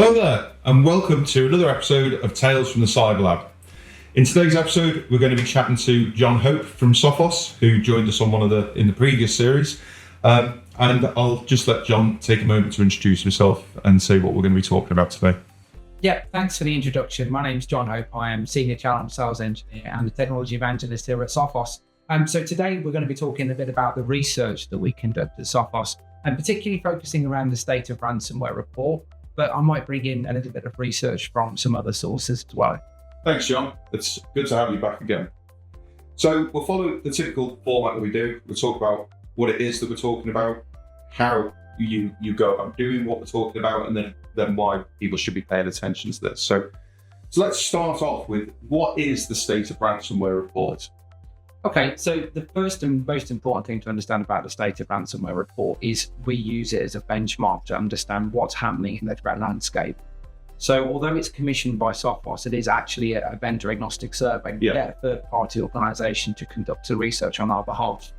Hello there, and welcome to another episode of Tales from the CyberLab. In today's episode, we're going to be chatting to Jon Hope from Sophos, who joined us on in the previous series. And I'll just let Jon take a moment to introduce himself and say what we're going to be talking about today. Yeah, thanks for the introduction. My name's Jon Hope. I am Senior Channel Sales Engineer and the Technology Evangelist here at Sophos. So today we're going to be talking a bit about the research that we conduct at Sophos, and particularly focusing around the State of Ransomware report. But I might bring in a little bit of research from some other sources as well. Thanks, Jon. It's good to have you back again. So we'll follow the typical format that we do. We'll talk about what it is that we're talking about, how you go about doing what we're talking about, and then why people should be paying attention to this. So let's start off with, what is the State of Ransomware report? Okay, so the first and most important thing to understand about the State of Ransomware report is we use it as a benchmark to understand what's happening in the threat landscape. So although it's commissioned by Sophos, it is actually a vendor agnostic survey. We get a third-party organisation to conduct the research on our behalf.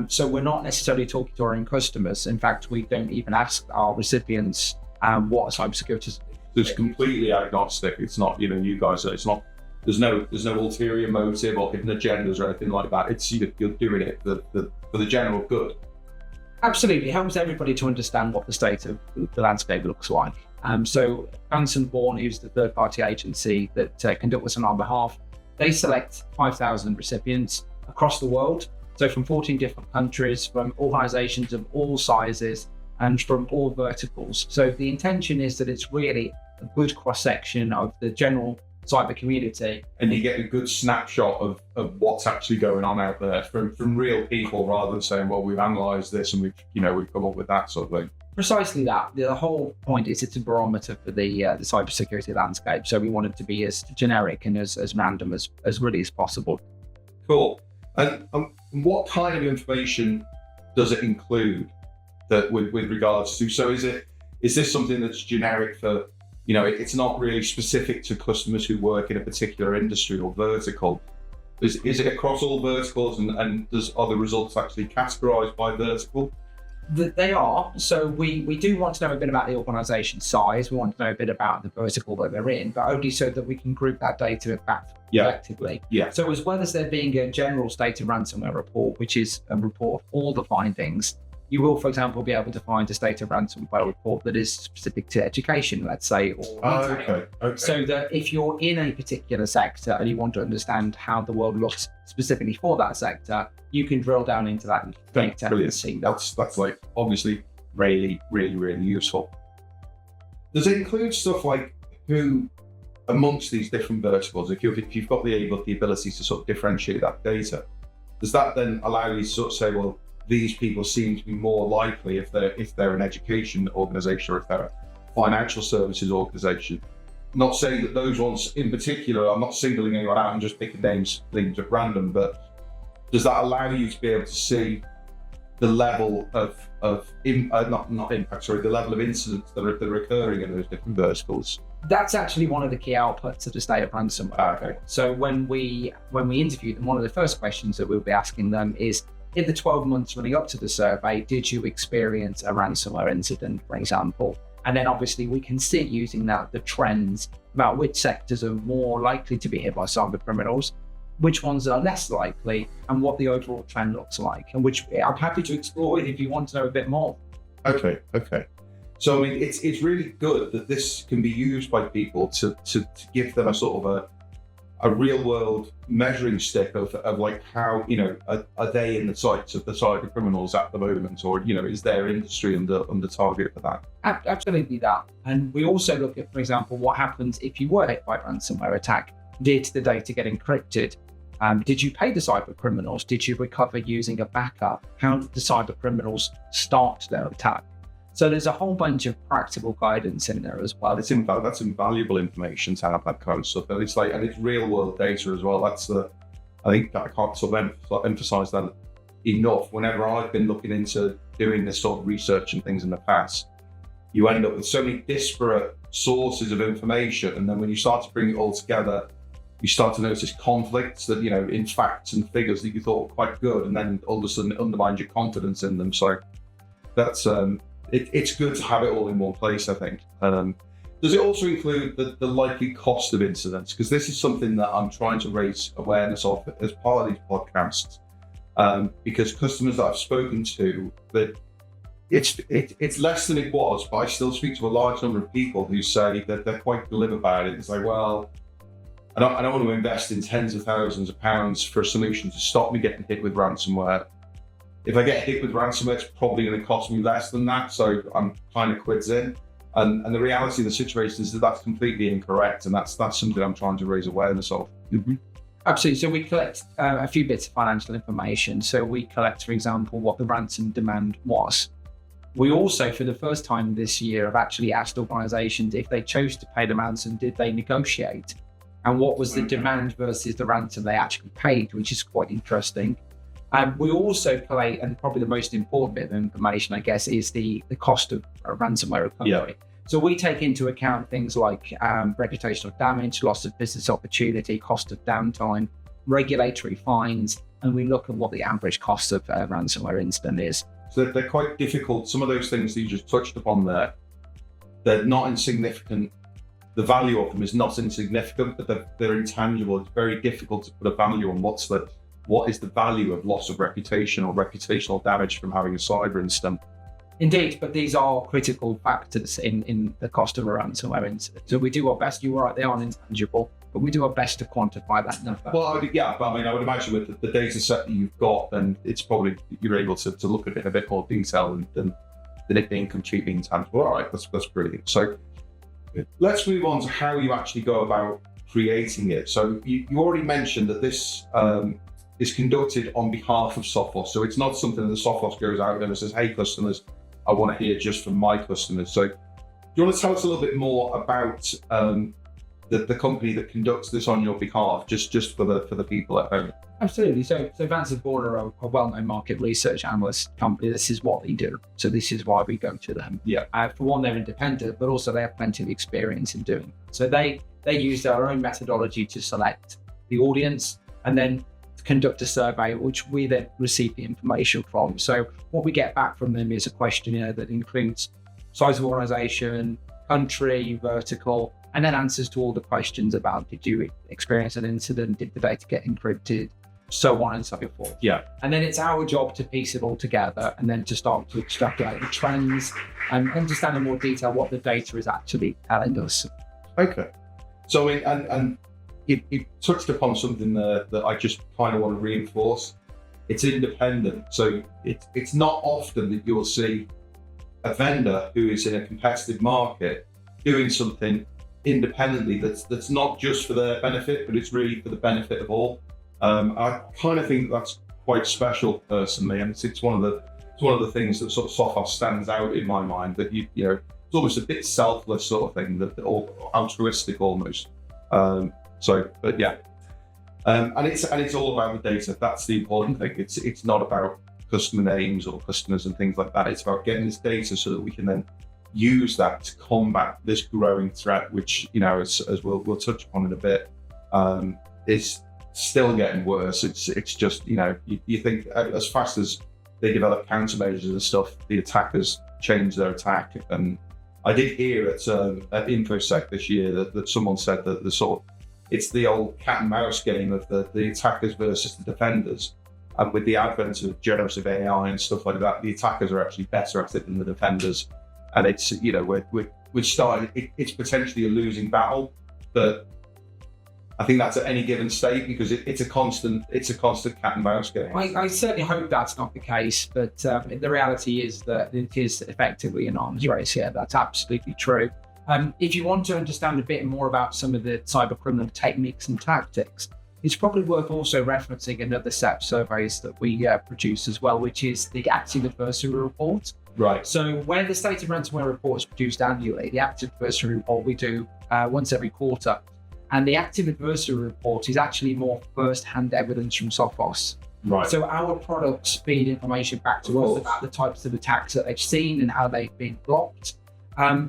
So we're not necessarily talking to our own customers. In fact, we don't even ask our recipients what a cybersecurity is. It's completely agnostic. It's not, you guys, it's not, there's no ulterior motive or hidden agendas or anything like that. It's you're doing it for the general good. Absolutely. It helps everybody to understand what the state of the landscape looks like. So Hanson Bourne, who's the third-party agency that conduct this on our behalf, they select 5,000 recipients across the world. So from 14 different countries, from organizations of all sizes and from all verticals. So the intention is that it's really a good cross-section of the general cyber community. And you get a good snapshot of what's actually going on out there from real people, rather than saying, well, we've analysed this and we've come up with that sort of thing. Precisely that. The whole point is it's a barometer for the cybersecurity landscape. So we want it to be as generic and as random as really as possible. Cool. And what kind of information does it include that with regards to? So is this something that's generic for, it's not really specific to customers who work in a particular industry or vertical? Is it across all verticals, and are the results actually categorized by vertical? They are. So we do want to know a bit about the organization size. We want to know a bit about the vertical that they're in, but only so that we can group that data back effectively. Yeah. So as well as there being a general State of Ransomware report, which is a report of all the findings, you will, for example, be able to find a State of Ransomware report that is specific to education, let's say, or okay. So that if you're in a particular sector and you want to understand how the world looks specifically for that sector, you can drill down into that data and see that. That's like obviously really, really, really useful. Does it include stuff like who amongst these different verticals, if you've got the ability to sort of differentiate that data, does that then allow you to sort of say, well, these people seem to be more likely if they're an education organisation or if they're a financial services organisation? Not saying that those ones in particular, I'm not singling anyone out and just picking names at random, but does that allow you to be able to see the level of the level of incidents that are occurring in those different verticals? That's actually one of the key outputs of the State of Ransomware. Okay. So when we interview them, one of the first questions that we'll be asking them is, in the 12 months running up to the survey, did you experience a ransomware incident, for example? And then obviously we can see, using that, the trends about which sectors are more likely to be hit by cyber criminals, which ones are less likely, and what the overall trend looks like, and which I'm happy to explore if you want to know a bit more. Okay. So I mean, it's really good that this can be used by people to give them a sort of a real world measuring stick of like how, are they in the sights of the cyber criminals at the moment, or, is their industry under target for that? Absolutely that. And we also look at, for example, what happens if you were hit by a ransomware attack. Did the data get encrypted? Did you pay the cyber criminals? Did you recover using a backup? How did the cyber criminals start their attack? So there's a whole bunch of practical guidance in there as well. That's invaluable information to have that kind of stuff. And it's real world data as well. I think I can't sort of emphasize that enough. Whenever I've been looking into doing this sort of research and things in the past, you end up with so many disparate sources of information, and then when you start to bring it all together, you start to notice conflicts that, in facts and figures that you thought were quite good, and then all of a sudden it undermines your confidence in them. So that's it's good to have it all in one place, I think. Does it also include the likely cost of incidents? Because this is something that I'm trying to raise awareness of as part of these podcasts. Because customers that I've spoken to, that it's less than it was, but I still speak to a large number of people who say that they're quite glib about it. It's like, well, I don't want to invest in tens of thousands of pounds for a solution to stop me getting hit with ransomware. If I get hit with ransomware, it's probably going to cost me less than that. So I'm kind of quids in. And the reality of the situation is that that's completely incorrect. And that's something I'm trying to raise awareness of. Mm-hmm. Absolutely. So we collect a few bits of financial information. So we collect, for example, what the ransom demand was. We also, for the first time this year, have actually asked organizations if they chose to pay the ransom, did they negotiate? And what was the demand versus the ransom they actually paid, which is quite interesting. We also collate, and probably the most important bit of information, I guess, is the cost of ransomware recovery. Yeah. So we take into account things like reputational damage, loss of business opportunity, cost of downtime, regulatory fines, and we look at what the average cost of a ransomware incident is. So they're quite difficult. Some of those things that you just touched upon there, they're not insignificant. The value of them is not insignificant, but they're intangible. It's very difficult to put a value on what is the value of loss of reputation or reputational damage from having a cyber incident. Indeed, but these are critical factors in the cost of a ransomware incident. So we do our best. You're right, they aren't intangible, but we do our best to quantify that number. Well, I would imagine with the data set that you've got, then it's probably, you're able to look at it in a bit more detail than it being completely intangible. All right, that's brilliant. So let's move on to how you actually go about creating it. So you already mentioned that this is conducted on behalf of Sophos. So it's not something that Sophos goes out and says, hey, customers, I want to hear just from my customers. So do you want to tell us a little bit more about the company that conducts this on your behalf, just for the people at home? Absolutely. So Vance & Border are a well-known market research analyst company. This is what they do. So this is why we go to them. Yeah. For one, they're independent, but also they have plenty of experience in doing it. So they use their own methodology to select the audience and then conduct a survey, which we then receive the information from. So what we get back from them is a questionnaire that includes size of organization, country, vertical, and then answers to all the questions about, did you experience an incident? Did the data get encrypted? So on and so forth. Yeah. And then it's our job to piece it all together and then to start to extrapolate the trends and understand in more detail what the data is actually telling us. Okay. So and you touched upon something there that I just kind of want to reinforce. It's independent. So it's not often that you'll see a vendor who is in a competitive market doing something independently that's not just for their benefit, but it's really for the benefit of all. I kind of think that's quite special personally, and it's one of the things that sort of Sophos stands out in my mind, that you know, it's almost a bit selfless sort of thing, or altruistic almost. But yeah, and it's all about the data. That's the important thing. It's not about customer names or customers and things like that. It's about getting this data so that we can then use that to combat this growing threat, which, you know, as we'll touch upon in a bit, is still getting worse. It's just, you know, you think as fast as they develop countermeasures and stuff, the attackers change their attack. And I did hear at InfoSec this year that someone said that it's the old cat and mouse game of the attackers versus the defenders. And with the advent of generative AI and stuff like that, the attackers are actually better at it than the defenders. And it's, you know, we're starting, it's potentially a losing battle, but I think that's at any given state, because it's a constant cat and mouse game. I certainly hope that's not the case, but the reality is that it is effectively an arms race here. That's absolutely true. If you want to understand a bit more about some of the cyber criminal techniques and tactics, it's probably worth also referencing another set of surveys that we produce as well, which is the Active Adversary Report. Right. So when the State of Ransomware Report is produced annually, the Active Adversary Report we do once every quarter. And the Active Adversary Report is actually more first-hand evidence from Sophos. Right. So our products feed information back to us about the types of attacks that they've seen and how they've been blocked.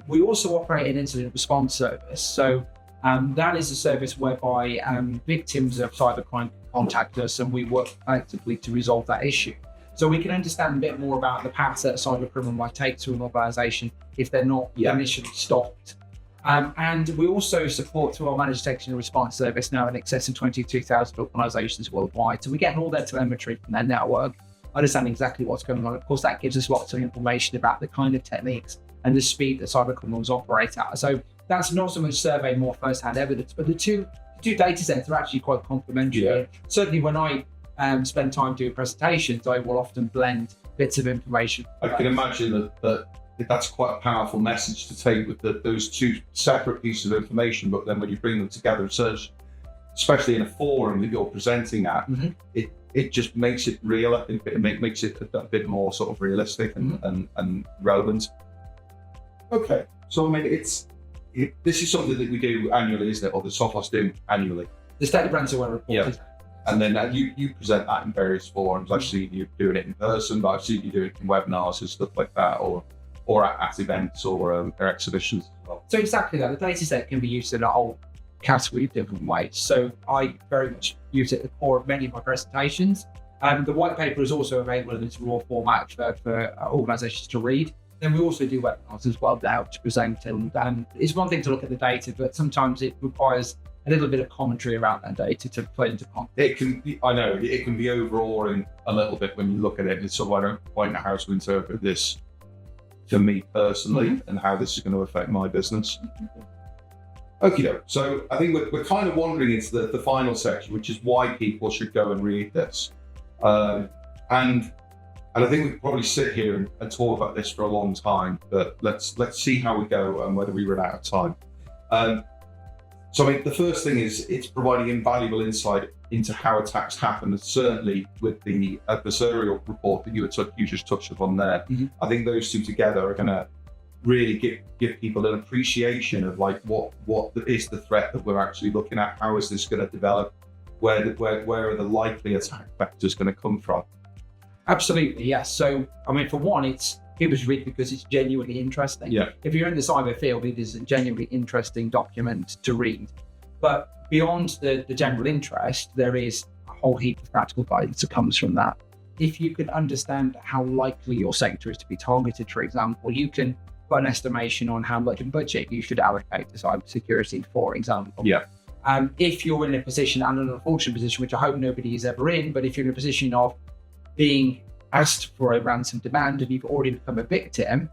We also operate an incident response service. So that is a service whereby victims of cybercrime contact us and we work actively to resolve that issue. So we can understand a bit more about the paths that a cybercriminal might take to an organisation if they're not initially stopped. And we also support through our managed detection and response service now in excess of 22,000 organizations worldwide. So we're getting all their telemetry from their network, understanding exactly what's going on. Of course, that gives us lots of information about the kind of techniques and the speed that cyber criminals operate at. So that's not so much survey, more first-hand evidence, but the two data sets are actually quite complementary. Yeah. Certainly when I spend time doing presentations, I will often blend bits of information. I can imagine that that's quite a powerful message to take with those two separate pieces of information, but then when you bring them together, especially in a forum that you're presenting at, it just makes it real. I think it makes it a bit more sort of realistic and relevant. Okay, so I mean, this is something that we do annually, isn't it? Or the Sophos do annually. The State of Ransomware report. Yeah. And then you present that in various forums. I've seen you doing it in person, but I've seen you doing it in webinars and stuff like that, or at events or exhibitions as well. So exactly that. The data set can be used in a whole category of different ways. So I very much use it at the core of many of my presentations. The white paper is also available in its raw format for organizations to read. Then we also do webinars as well now to present. And it's one thing to look at the data, but sometimes it requires a little bit of commentary around that data to put into context. It can be overawing a little bit when you look at it. It's sort of, I don't quite know how to interpret this for me personally and how this is going to affect my business. Okay, so I think we're kind of wandering into the final section, which is why people should go and read this. And I think we could probably sit here and talk about this for a long time, but let's see how we go and whether we run out of time. So I mean, the first thing is it's providing invaluable insight into how attacks happen, and certainly with the adversarial report that you just touched upon there. I think those two together are going to really give people an appreciation of like what is the threat that we're actually looking at, how is this going to develop, where are the likely attack vectors going to come from. Absolutely, yes. So I mean, for one, people should read because it's genuinely interesting. Yeah. If you're in the cyber field, it is a genuinely interesting document to read. But beyond the general interest, there is a whole heap of practical guidance that comes from that. If you can understand how likely your sector is to be targeted, for example, you can put an estimation on how much budget you should allocate to cybersecurity, for example. Yeah. If you're in a position, and an unfortunate position, which I hope nobody is ever in, but if you're in a position of being asked for a ransom demand and you've already become a victim,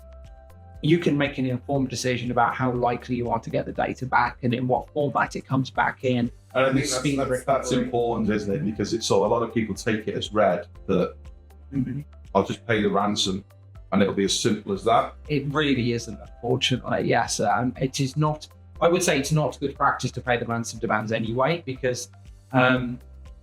you can make an informed decision about how likely you are to get the data back and in what format it comes back in. And I think that's important, isn't it? Because it's so a lot of people take it as read that I'll just pay the ransom and it'll be as simple as that. It really isn't, unfortunately. Yes, it is not. I would say it's not good practice to pay the ransom demands anyway, because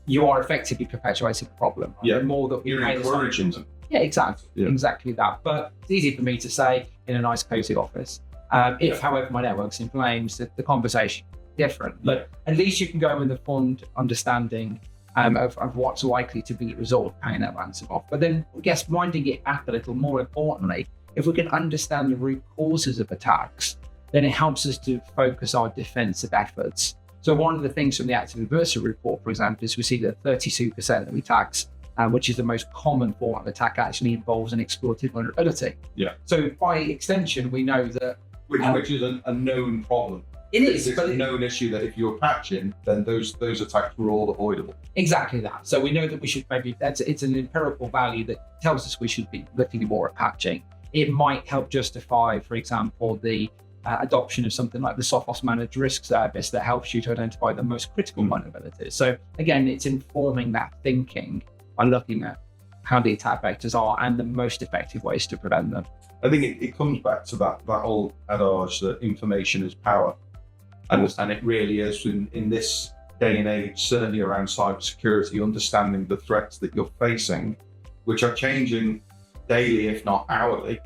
you are effectively perpetuating the problem. Yeah, the more that you're encouraging them. Yeah, exactly that. But it's easy for me to say in a nice, cozy office. If, however, my network's in flames, the conversation is different. But at least you can go with a fond understanding of what's likely to be resolved, paying that ransom off. But then, I guess, winding it back a little more importantly, if we can understand the root causes of attacks, then it helps us to focus our defensive efforts. So one of the things from the active adversary report, for example, is we see that 32% of attacks, which is the most common form of attack, actually involves an exploited vulnerability. Yeah. So by extension, we know that... Which is a known problem. It is. It's a known issue that if you're patching, then those attacks were all avoidable. Exactly that. So we know that we should it's an empirical value that tells us we should be looking more at patching. It might help justify, for example, the adoption of something like the Sophos Managed Risk Service that helps you to identify the most critical vulnerabilities. So again, it's informing that thinking by looking at how the attack vectors are and the most effective ways to prevent them. I think it comes back to that whole adage that information is power. And it really is in this day and age, certainly around cybersecurity, understanding the threats that you're facing, which are changing daily, if not hourly,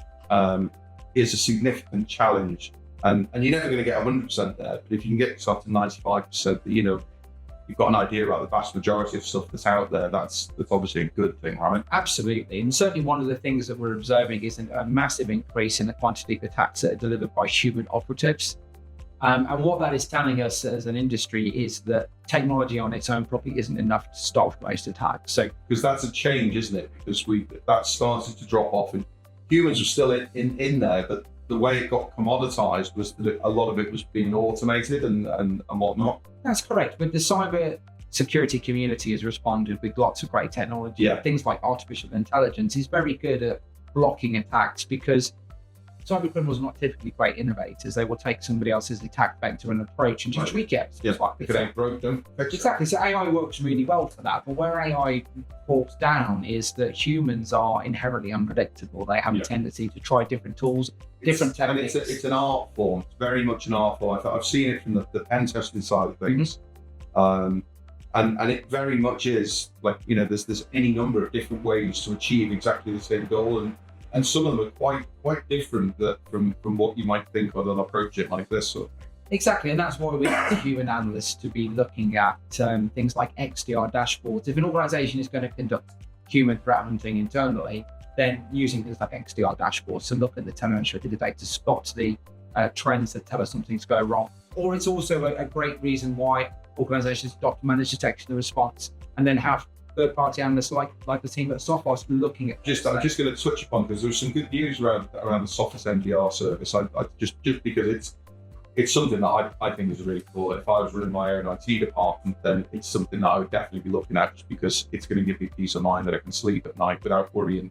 is a significant challenge. And you're never going to get 100% there, but if you can get yourself to 95%, you've got an idea about the vast majority of stuff that's out there, that's obviously a good thing, right? Absolutely. And certainly one of the things that we're observing is a massive increase in the quantity of attacks that are delivered by human operatives. And what that is telling us as an industry is that technology on its own probably isn't enough to stop most attacks. So, because that's a change, isn't it? Because that started to drop off, and humans are still in there, but the way it got commoditized was that a lot of it was being automated and whatnot. That's correct. But the cyber security community has responded with lots of great technology. Yeah. Things like artificial intelligence is very good at blocking attacks, because cyber criminals are not typically great innovators. They will take somebody else's attack vector and approach and just tweak it. Yeah, if it ain't broke, don't fix it. Exactly. So AI works really well for that. But where AI falls down is that humans are inherently unpredictable. They have a tendency to try different tools, different techniques. And it's an art form. It's very much an art form. I've seen it from the pen testing side of things. And it very much is like, there's any number of different ways to achieve exactly the same goal. And some of them are quite different from what you might think of an approach it like this. Exactly, and that's why we have human analysts to be looking at things like XDR dashboards. If an organization is going to conduct human threat hunting internally, then using things like XDR dashboards to look at the telemetry of the data to spot the trends that tell us something's going wrong. Or it's also a great reason why organizations adopt managed detection and response, and then have third-party analysts like the team at Sophos looking at. I'm just going to touch upon, because there's some good news around the Sophos MDR service. I just because it's something that I think is really cool. If I was running my own IT department, then it's something that I would definitely be looking at, just because it's going to give me peace of mind that I can sleep at night without worrying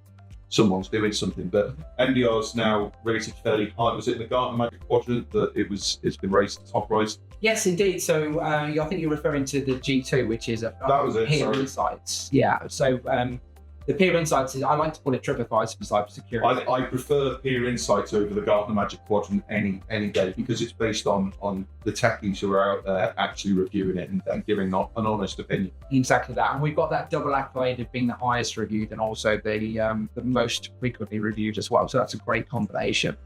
someone's doing something. But MDR is now rated fairly high. Was it in the Gartner Magic Quadrant that it's been raised to top right? Yes, indeed. So I think you're referring to the G2, which is that was it, Peer sorry. Insights. Yeah. So the Peer Insights I like to call it TripAdvisor for cybersecurity. I prefer Peer Insights over the Gartner Magic Quadrant any day, because it's based on the techies who are out there actually reviewing it and giving an honest opinion. Exactly that, and we've got that double accolade of being the highest reviewed and also the most frequently reviewed as well. So that's a great combination.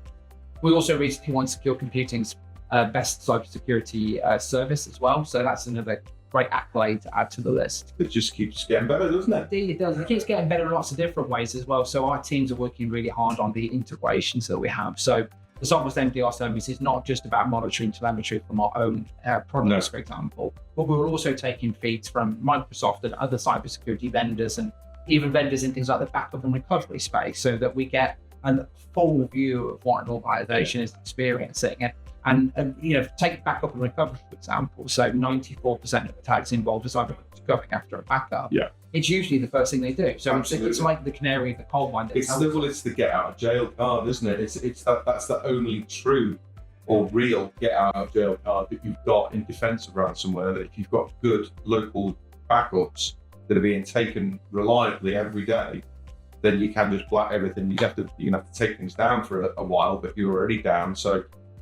We also recently won Secure Computing's best cybersecurity service as well. So that's another great accolade to add to the list. It just keeps getting better, doesn't it? Indeed, it does. It keeps getting better in lots of different ways as well. So our teams are working really hard on the integrations that we have. So the Sophos MDR service is not just about monitoring telemetry from our own products, for example, but we're also taking feeds from Microsoft and other cybersecurity vendors, and even vendors in things like the backup and recovery space, so that we get a full view of what an organization is experiencing. And take backup and recovery, for example. So 94% of attacks involve us either going after a backup. Yeah. It's usually the first thing they do. So it's like the canary in the coal mine. It's the get out of jail card, isn't it? That's the only true or real get out of jail card that you've got in defense of ransomware. That if you've got good local backups that are being taken reliably every day, then you can just black everything. You have to take things down for a while, but you're already down.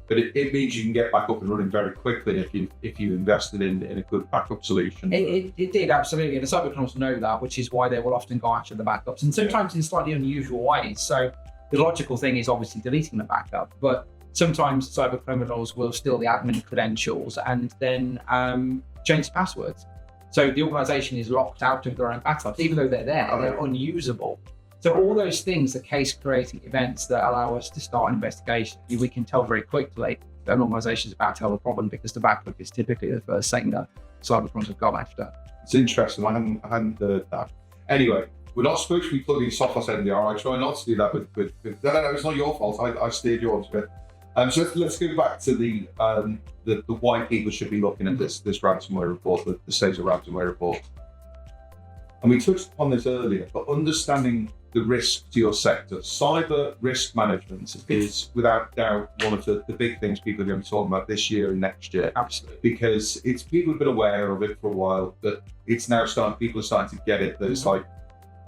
But it means you can get back up and running very quickly if you invested in a good backup solution. It did, absolutely. And the cybercriminals know that, which is why they will often go after the backups, and sometimes in slightly unusual ways. So the logical thing is obviously deleting the backup, but sometimes cybercriminals will steal the admin credentials and then change the passwords. So the organization is locked out of their own backups, even though they're there, they're unusable. So all those things are case-creating events that allow us to start an investigation. We can tell very quickly that an organisation is about to have a problem, because the backup is typically the first thing that cybercriminals have gone after. It's interesting. I hadn't heard that. Anyway, we're not supposed to be plugging Sophos NDR. I try not to do that with no, it's not your fault. I steered you onto it. So let's go back to the why people should be looking at this ransomware report, the State of Ransomware report. And we touched upon this earlier, but understanding the risk to your sector. Cyber risk management is without doubt one of the big things people are going to be talking about this year and next year. Absolutely. Because people have been aware of it for a while, but it's now people are starting to get it, that it's like,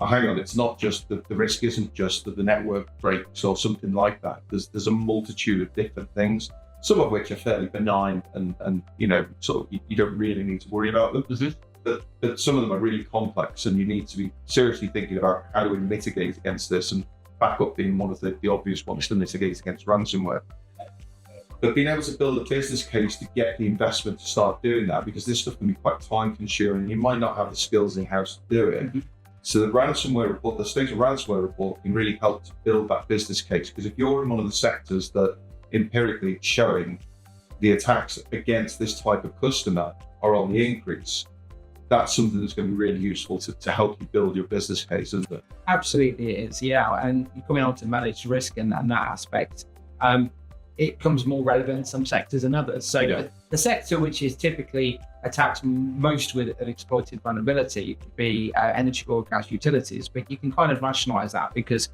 oh, hang on, it's not just that the risk isn't just that the network breaks or something like that. There's a multitude of different things, some of which are fairly benign and you don't really need to worry about them. Mm-hmm. But some of them are really complex, and you need to be seriously thinking about how do we mitigate against this, and backup being one of the obvious ones to mitigate against ransomware. But being able to build a business case to get the investment to start doing that, because this stuff can be quite time consuming, you might not have the skills in-house to do it. Mm-hmm. So the ransomware report, the State of Ransomware report, can really help to build that business case, because if you're in one of the sectors that empirically showing the attacks against this type of customer are on the increase, that's something that's going to be really useful to help you build your business case, isn't it? Absolutely it is, yeah. And coming on to manage risk and that aspect, it becomes more relevant in some sectors than others. So the sector which is typically attacked most with an exploited vulnerability could be energy, oil, gas, utilities, but you can kind of rationalize that because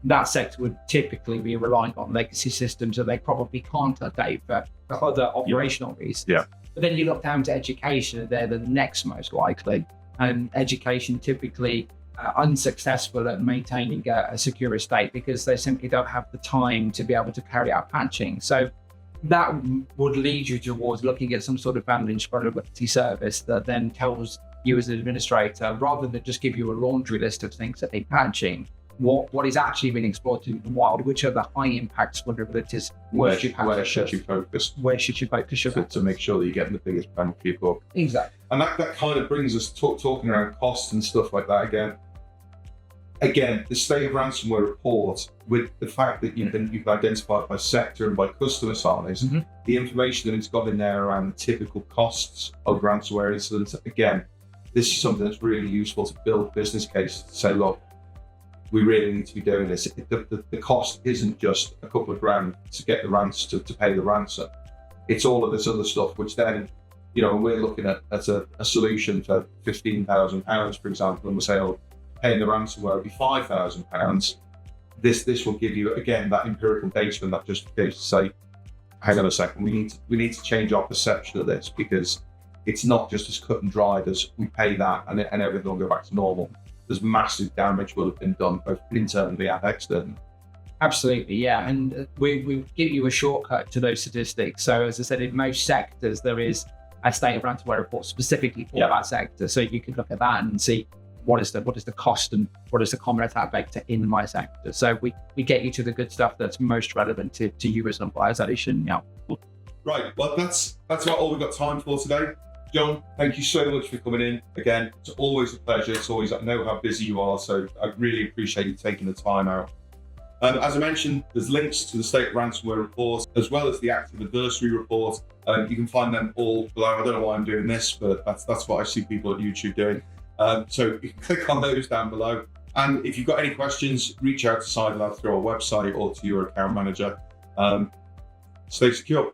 that sector would typically be relying on legacy systems that they probably can't update for other operational reasons. Yeah. But then you look down to education, they're the next most likely. And education typically unsuccessful at maintaining a secure estate because they simply don't have the time to be able to carry out patching. So that would lead you towards looking at some sort of managed vulnerability service that then tells you as an administrator, rather than just give you a laundry list of things that need patching, what is actually being exploited in the wild, which are the high impact vulnerabilities, where should you focus? Where should you focus to make sure that you're getting the biggest bang for your buck. Exactly. And that kind of brings us talking around costs and stuff like that again, the State of Ransomware report, with the fact that you've identified by sector and by customer size, the information that it's got in there around the typical costs of ransomware incidents, again, this is something that's really useful to build business cases to say, look, we really need to be doing this. The cost isn't just a couple of grand to get the to pay the ransom. It's all of this other stuff, which then, when we're looking at a solution for £15,000, for example, and we say, oh, paying the ransomware would be £5,000. This will give you, again, that empirical data and that justification to say, hang on a second, we need to change our perception of this, because it's not just as cut and dried as we pay that and everything will go back to normal. There's massive damage will have been done both internally and externally. Absolutely, yeah. And we give you a shortcut to those statistics. So as I said, in most sectors, there is a State of Ransomware report specifically for that sector. So you can look at that and see what is the cost and what is the common attack vector in my sector. So we get you to the good stuff that's most relevant to you as an organization. Yeah. Right, well, that's about all we've got time for today. Jon, thank you so much for coming in. Again, it's always a pleasure. I know how busy you are, so I really appreciate you taking the time out. As I mentioned, there's links to the State of Ransomware report, as well as the Active Adversary report. You can find them all below. I don't know why I'm doing this, but that's what I see people at YouTube doing. So you can click on those down below. And if you've got any questions, reach out to CyberLab through our website or to your account manager. Stay secure.